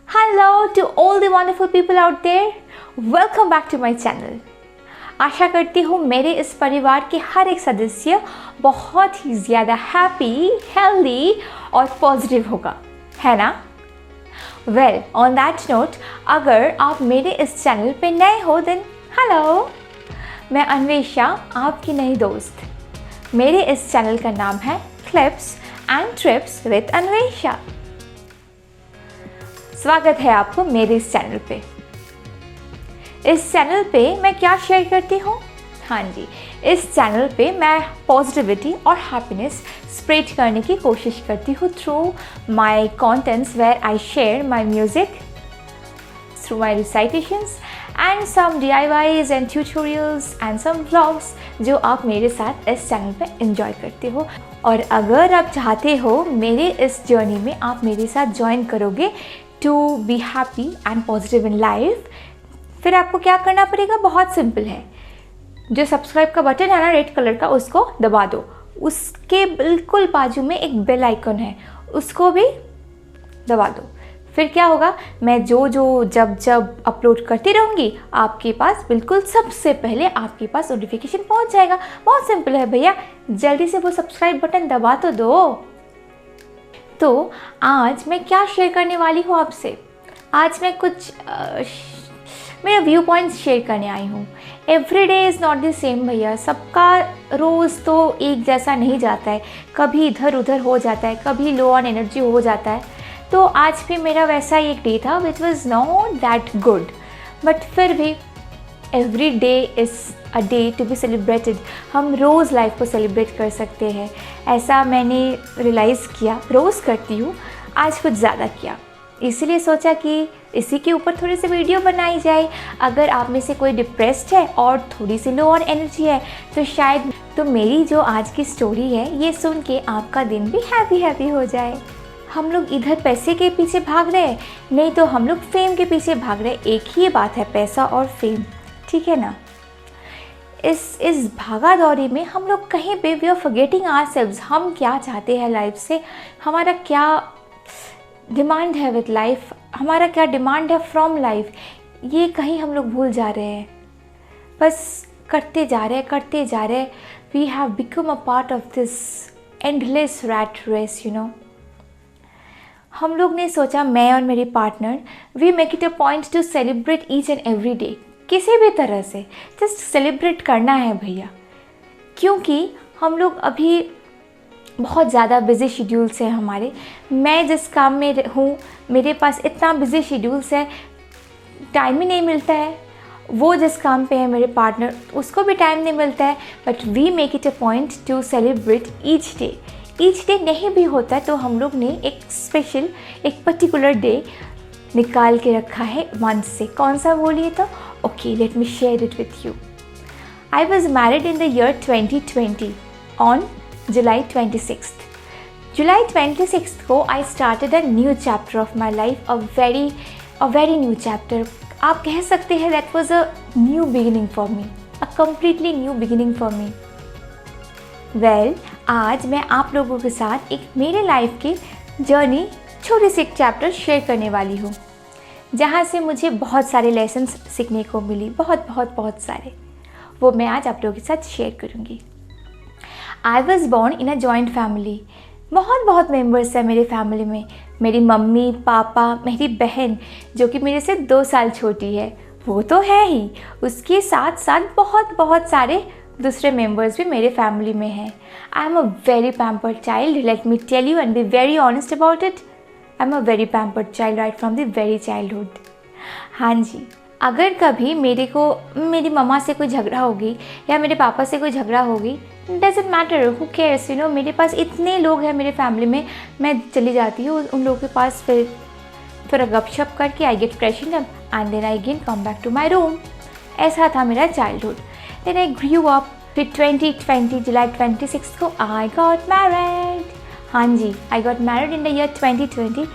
Hello to all the wonderful people out there. Welcome back to my channel. आशा करती हूँ मेरे इस परिवार के हर एक सदस्य बहुत ही ज़्यादा हैप्पी, हेल्दी और पॉजिटिव होगा, है ना? वेल, ऑन दैट नोट, अगर आप मेरे इस चैनल पे नए हो देन हेलो, मैं अन्वेषा, आपकी नई दोस्त। मेरे इस चैनल का नाम है clips and trips with Anvesha. स्वागत है आपको मेरे इस चैनल पे। इस चैनल पे मैं क्या शेयर करती हूँ? हाँ जी, इस चैनल पे मैं पॉजिटिविटी और हैप्पीनेस स्प्रेड करने की कोशिश करती हूँ through my contents where I share my music, through my recitations and some DIYs and tutorials and some vlogs जो आप मेरे साथ इस चैनल पे एंजॉय करते हो। और अगर आप चाहते हो मेरे इस जर्नी में आप मेरे साथ ज्वाइन करोगे to be happy and positive in life, फिर आपको क्या करना पड़ेगा? बहुत सिंपल है। जो सब्सक्राइब का बटन है ना रेड कलर का, उसको दबा दो। उसके बिल्कुल बाजू में एक बेल आइकन है, उसको भी दबा दो। फिर क्या होगा? मैं जब अपलोड करती रहूँगी आपके पास बिल्कुल सबसे पहले आपके पास नोटिफिकेशन पहुँच जाएगा। बहुत सिंपल है भैया, जल्दी से वो सब्सक्राइब बटन दबा तो दो। तो आज मैं क्या शेयर करने वाली हूँ आपसे? आज मैं कुछ मेरा व्यू पॉइंट्स शेयर करने आई हूँ। Every day is not the same भैया, सबका रोज़ तो एक जैसा नहीं जाता है, कभी इधर उधर हो जाता है, कभी लो ऑन एनर्जी हो जाता है। तो आज भी मेरा वैसा ही एक डे था which was not that good, but फिर भी every day is a day to be celebrated. हम रोज़ लाइफ को सेलिब्रेट कर सकते हैं, ऐसा मैंने रियलाइज़ किया। रोज़ करती हूँ, आज कुछ ज़्यादा किया, इसीलिए सोचा कि इसी के ऊपर थोड़ी सी वीडियो बनाई जाए। अगर आप में से कोई डिप्रेस्ड है और थोड़ी सी लो ऑन एनर्जी है तो शायद मेरी जो आज की स्टोरी है ये सुन के आपका दिन भी हैप्पी हो जाए। हम लोग इधर पैसे के पीछे भाग रहे हैं, नहीं तो हम लोग फेम के पीछे भाग रहे हैं। एक ही बात है, पैसा और फेम, ठीक है ना? इस भागा दौड़ी में हम लोग कहीं पे वी आर फॉरगेटिंग आवरसेल्व्स। हम क्या चाहते हैं लाइफ से, हमारा क्या डिमांड है विद लाइफ, हमारा क्या डिमांड है फ्रॉम लाइफ, ये कहीं हम लोग भूल जा रहे हैं। बस करते जा रहे। We have become a part of this endless rat race, you know. हम लोग ने सोचा, मैं और मेरे partner, we make it a point to celebrate each and every day. किसी भी तरह से जस्ट सेलिब्रेट करना है भैया, क्योंकि हम लोग अभी बहुत ज़्यादा बिज़ी शेड्यूल्स हैं हमारे। मैं जिस काम में हूँ मेरे पास इतना बिज़ी शेड्यूल्स है, टाइम ही नहीं मिलता है। वो जिस काम पे है मेरे पार्टनर, उसको भी टाइम नहीं मिलता है। But we make it a point to celebrate each day. Each day नहीं भी होता है तो हम लोग ने एक स्पेशल, एक पर्टिकुलर डे निकाल के रखा है मंथ से। कौन सा बोलिए तो? Okay, let me share it with you. I was married in the year 2020 on July 26th. July 26th को I started a new chapter of my life, a very new chapter. आप कह सकते हैं that was a new beginning for me, a completely new beginning for me. Well, आज मैं आप लोगों के साथ एक मेरे लाइफ की जर्नी, छोटी सी एक चैप्टर शेयर करने वाली हूँ, जहाँ से मुझे बहुत सारे लेसन्स सीखने को मिली, बहुत सारे। वो मैं आज आप लोगों के साथ शेयर करूँगी। I was born in a joint family. बहुत मेम्बर्स हैं मेरे फैमिली में। मेरी मम्मी, पापा, मेरी बहन जो कि मेरे से 2 साल छोटी है, वो तो है ही। उसके साथ साथ बहुत सारे दूसरे मेम्बर्स भी मेरे फैमिली में हैं। I am a very pampered child, let me tell you and be very honest about it. I am a very pampered child right from the very childhood. हाँ जी, अगर कभी मेरी मम्मा से कोई झगड़ा होगी या मेरे पापा से कोई झगड़ा होगी, doesn't matter, who cares, you know. मेरे पास इतने लोग हैं मेरे फैमिली में, मैं चली जाती हूँ उन लोगों के पास, फिर थोड़ा गपशप करके I get freshen up and then I again come back to my room. ऐसा था मेरा childhood. Then I grew up. फिर 2020 जुलाई 26 को आई गॉट मैरिड। हाँ जी, I got married in the year 2020,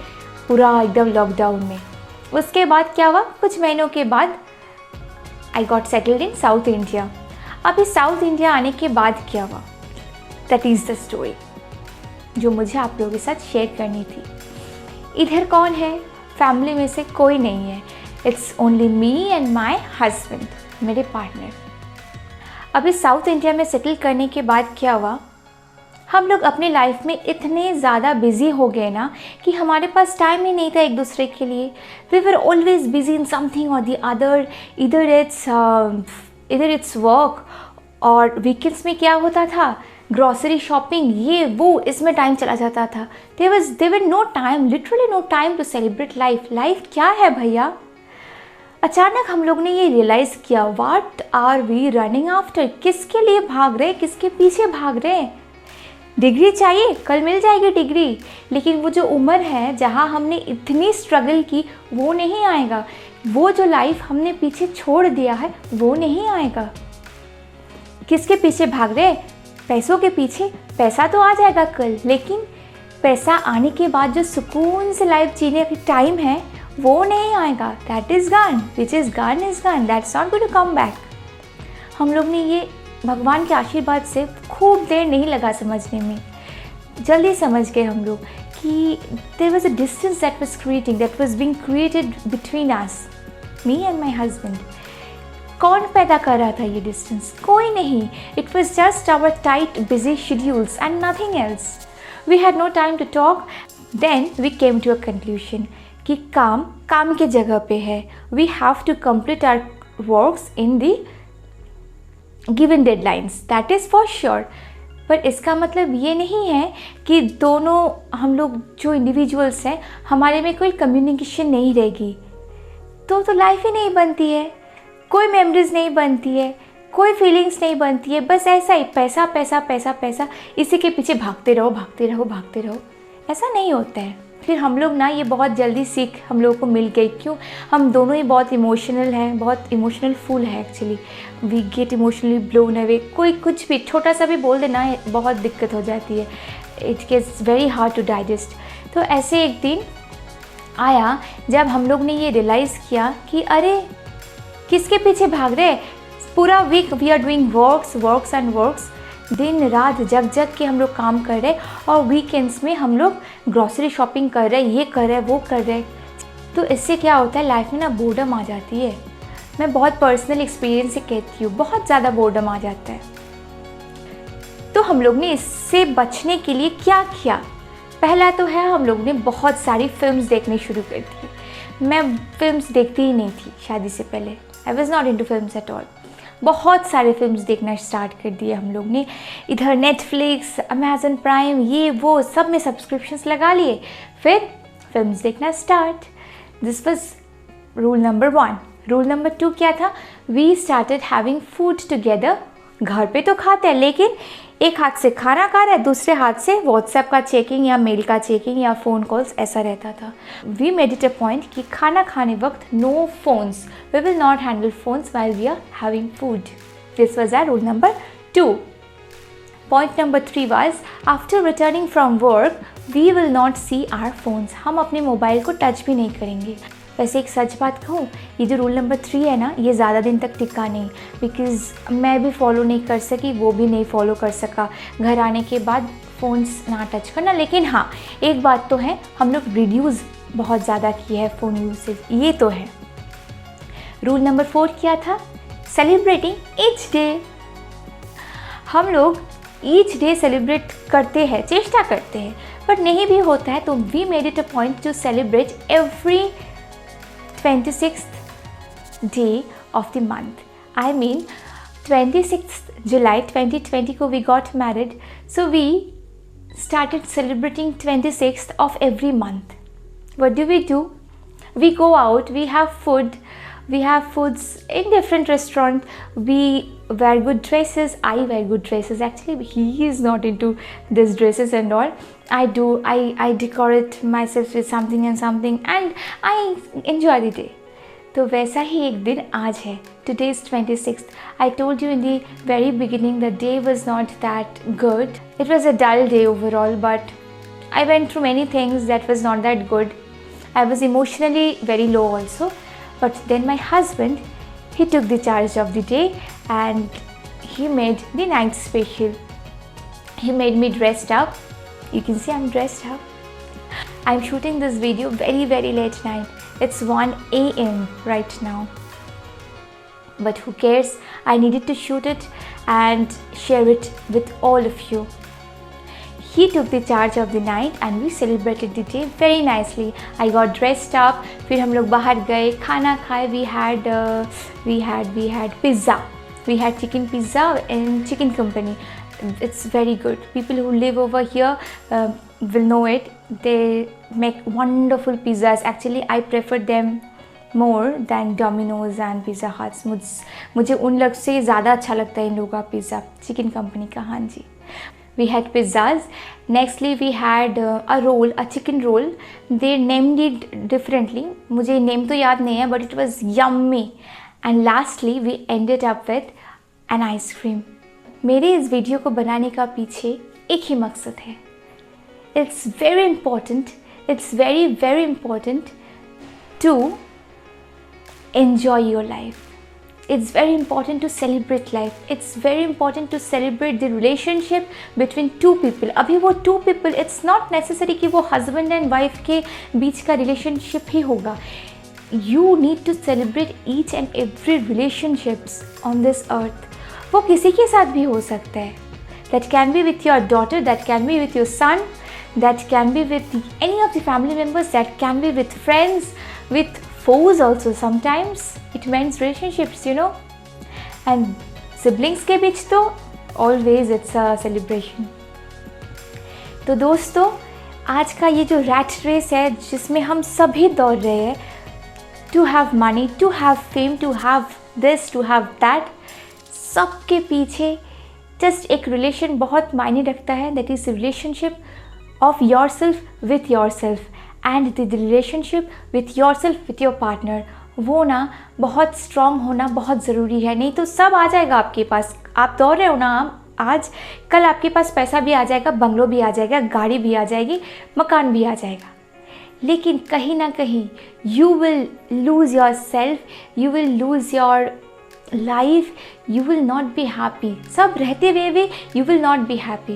पूरा एकदम लॉकडाउन में। उसके बाद क्या हुआ? कुछ महीनों के बाद I got settled in south India. अब इस साउथ इंडिया आने के बाद क्या हुआ, दैट इज़ द स्टोरी जो मुझे आप लोगों के साथ शेयर करनी थी। इधर कौन है? फैमिली में से कोई नहीं है, it's only me and my husband, मेरे पार्टनर। अभी साउथ इंडिया में सेटल करने के बाद क्या हुआ, हम लोग अपनी लाइफ में इतने ज़्यादा बिजी हो गए ना कि हमारे पास टाइम ही नहीं था एक दूसरे के लिए। We were always busy in something और द अदर, इधर इट्स वर्क, और वीकेंड्स में क्या होता था, ग्रॉसरी शॉपिंग, ये वो, इसमें टाइम चला जाता था। There were no time, literally no time to celebrate life. Life क्या है भैया? अचानक हम लोग ने ये रियलाइज़ किया, what are we running after? किसके लिए भाग रहे, किसके पीछे भाग रहे? डिग्री चाहिए, कल मिल जाएगी डिग्री, लेकिन वो जो उम्र है जहाँ हमने इतनी स्ट्रगल की वो नहीं आएगा। वो जो लाइफ हमने पीछे छोड़ दिया है वो नहीं आएगा। किसके पीछे भाग रहे? पैसों के पीछे। पैसा तो आ जाएगा कल, लेकिन पैसा आने के बाद जो सुकून से लाइफ जीने का टाइम है वो नहीं आएगा। That is gone, which is gone is gone, that's not going to come back. हम लोग ने ये भगवान के आशीर्वाद से खूब देर नहीं लगा समझने में, जल्दी समझ गए हम लोग कि there was a distance that was being created between us, me and my husband. कौन पैदा कर रहा था ये डिस्टेंस? कोई नहीं। It was just our tight busy schedules and nothing else. We had no time to talk. Then we came to a conclusion कि काम के जगह पे है। We have to complete our works in the given deadlines, that is for sure. पर इसका मतलब ये नहीं है कि दोनों हम लोग जो इंडिविजुअल्स हैं हमारे में कोई कम्युनिकेशन नहीं रहेगी, तो लाइफ ही नहीं बनती है, कोई मेमोरीज नहीं बनती है, कोई फीलिंग्स नहीं बनती है। बस ऐसा ही पैसा पैसा पैसा पैसा, इसी के पीछे भागते रहो भागते रहो भागते रहो। ऐसा नहीं होता है। फिर हम लोग ना, ये बहुत जल्दी सीख हम लोगों को मिल गई। क्यों? हम दोनों ही बहुत इमोशनल हैं, बहुत इमोशनल फुल है actually. We get emotionally blown away. कोई कुछ भी छोटा सा भी बोल देना बहुत दिक्कत हो जाती है। It gets very hard to digest. तो ऐसे एक दिन आया जब हम लोग ने ये रियलाइज़ किया कि अरे किसके पीछे भाग रहे? पूरा week we are doing works and works. दिन रात जग के हम लोग काम कर रहे, और वीकेंड्स में हम लोग ग्रॉसरी शॉपिंग कर रहे, ये कर रहे वो कर रहे। तो इससे क्या होता है, लाइफ में ना बोर्डम आ जाती है। मैं बहुत पर्सनल एक्सपीरियंस से कहती हूँ, बहुत ज़्यादा बोर्डम आ जाता है। तो हम लोग ने इससे बचने के लिए क्या किया? पहला तो है, हम लोग ने बहुत सारी फिल्म्स देखनी शुरू कर दी। मैं फिल्म्स देखती ही नहीं थी शादी से पहले। आई was not into films at all. बहुत सारे फिल्म्स देखना स्टार्ट कर दिए हम लोग ने। इधर नेटफ्लिक्स, अमेज़न प्राइम, ये वो सब में सब्सक्रिप्शंस लगा लिए। फिर फिल्म्स देखना start. This was rule number 1। Rule number 2 क्या था? We started having food together. घर पे तो खाते हैं, लेकिन एक हाथ से खाना खा रहा है, दूसरे हाथ से व्हाट्सएप का चेकिंग या मेल का चेकिंग या फ़ोन कॉल्स, ऐसा रहता था। We made it a point कि खाना खाने वक्त no phones, we will not handle phones while we are having food. This was our rule number 2। Point number 3 was, after returning from work we will not see our phones. हम अपने mobile को touch भी नहीं करेंगे। वैसे एक सच बात कहूँ, ये जो रूल नंबर 3 है ना, ये ज़्यादा दिन तक टिका नहीं, बिकॉज़ मैं भी फॉलो नहीं कर सकी, वो भी नहीं फॉलो कर सका। घर आने के बाद फ़ोन्स ना टच करना। लेकिन हाँ, एक बात तो है, हम लोग रिड्यूस बहुत ज़्यादा किया है फ़ोन यूसेज, ये तो है। रूल नंबर 4 क्या था? Celebrating each day. हम लोग ईच डे सेलिब्रेट करते हैं, चेष्टा करते हैं, पर नहीं भी होता है तो we made it a point to celebrate every 26th day of the month. I mean 26th July 2020 को we got married, so we started celebrating 26th of every month. What do? We go out, we have food, we have foods in different restaurants, we wear good dresses. I wear good dresses. Actually, he is not into these dresses and all. I do. I decorate myself with something and something, and I enjoy the day. तो वैसा ही एक दिन आज है. Today is 26th. I told you in the very beginning the day was not that good. It was a dull day overall, but I went through many things that was not that good. I was emotionally very low also. But then my husband, he took the charge of the day and he made the night special. He made me dressed up. You can see I'm dressed up. I'm shooting this video very late night. It's 1 a.m. right now. But who cares? I needed to shoot it and share it with all of you. He took the charge of the night and we celebrated the day very nicely. I got dressed up. फिर हम लोग बाहर गए, खाना खाए. We had pizza. We had chicken pizza in Chicken Company. It's very good. People who live over here will know it. They make wonderful pizzas. Actually, I prefer them more than Domino's and Pizza Hut. मुझे उन लोग से ज़्यादा अच्छा लगता है इन लोगों का पिज़्ज़ा, चिकन कंपनी का. हाँ जी. We had pizzas. Nextly, we had a chicken roll. They named it differently. मुझे name तो याद नहीं है, but it was yummy. And lastly, we ended up with an ice cream. मेरे इस वीडियो को बनाने का पीछे एक ही मकसद है. It's very important. It's very important to enjoy your life. It's very important to celebrate life. It's very important to celebrate the relationship between two people. अभी वो two people, it's not necessary कि वो husband and wife के बीच का relationship ही होगा. You need to celebrate each and every relationships on this earth. वो किसी के साथ भी हो सकता है. That can be with your daughter, that can be with your son, that can be with any of the family members, that can be with friends, with foes also sometimes. It means relationships, you know. And siblings के बीच तो always it's a celebration. तो दोस्तों, आज का ये जो rat race है जिसमें हम सभी दौड़ रहे हैं, to have money, to have fame, to have this, to have that, सबके पीछे जस्ट एक रिलेशन बहुत मायने रखता है. That is relationship of your self with your self and the relationship with your self with your partner. वो ना बहुत स्ट्रॉन्ग होना बहुत ज़रूरी है. नहीं तो सब आ जाएगा आपके पास. आप दौड़ रहे हो ना आज, कल आपके पास पैसा भी आ जाएगा, बंगलो भी आ जाएगा, गाड़ी भी आ जाएगी, मकान भी आ जाएगा. लेकिन कहीं ना कहीं you will lose your self, you will lose your life, you will not be happy. सब रहते हुए भी you will not be happy.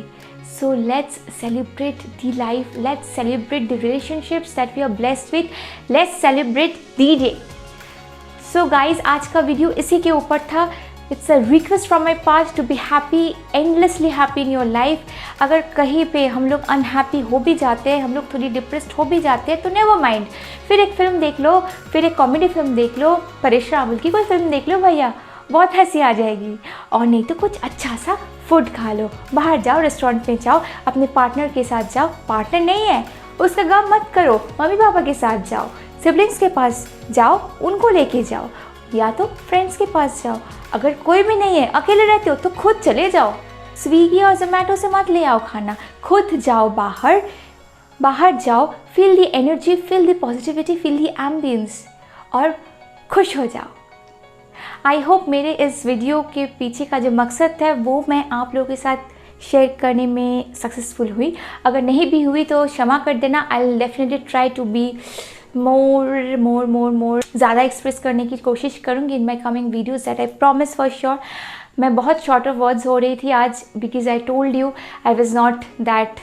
So let's celebrate the life. Let's celebrate the relationships that we are blessed with. Let's celebrate the day. So guys, आज का video इसी के ऊपर था. It's a request from my part to be happy, endlessly happy in your life. अगर कहीं पे हम लोग अनहैप्पी हो भी जाते हैं, हम लोग थोड़ी डिप्रेस्ड हो भी जाते हैं, तो नेवर माइंड. फिर एक फिल्म देख लो, फिर एक कॉमेडी फिल्म देख लो, परेश रावल की कोई फिल्म देख लो भैया, बहुत हंसी आ जाएगी. और नहीं तो कुछ अच्छा सा फूड खा लो, बाहर जाओ, रेस्टोरेंट में जाओ, अपने पार्टनर के साथ जाओ. पार्टनर नहीं है उसका गम मत करो, मम्मी पापा के साथ जाओ, सिबलिंग्स के पास जाओ, उनको लेके जाओ, या तो फ्रेंड्स के पास जाओ. अगर कोई भी नहीं है, अकेले रहते हो, तो खुद चले जाओ. स्विगी और जोमेटो से मत ले आओ खाना, खुद जाओ बाहर जाओ. Feel the energy, feel the positivity, feel the ambience और खुश हो जाओ. आई होप मेरे इस वीडियो के पीछे का जो मकसद है वो मैं आप लोगों के साथ शेयर करने में सक्सेसफुल हुई. अगर नहीं भी हुई तो क्षमा कर देना. I will definitely try to be more ज़्यादा एक्सप्रेस करने की कोशिश करूँगी in my coming videos. That I promise for sure. मैं बहुत शॉर्ट ऑफ वर्ड्स हो रही थी आज, because I told you I was not that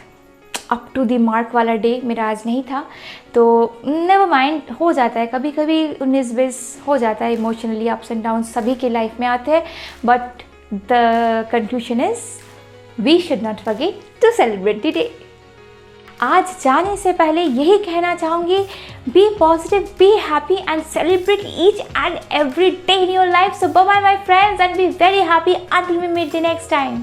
up to the mark वाला डे मेरा आज नहीं था. तो नेवर माइंड, हो जाता है कभी कभी 19-20 हो जाता है. इमोशनली अप्स एंड डाउन सभी के लाइफ में आते हैं. But the conclusion is we should not forget to celebrate the day. आज जाने से पहले यही कहना चाहूँगी, be positive, be happy and celebrate each and every day in your life. So bye bye my friends and be very happy until we meet the next time.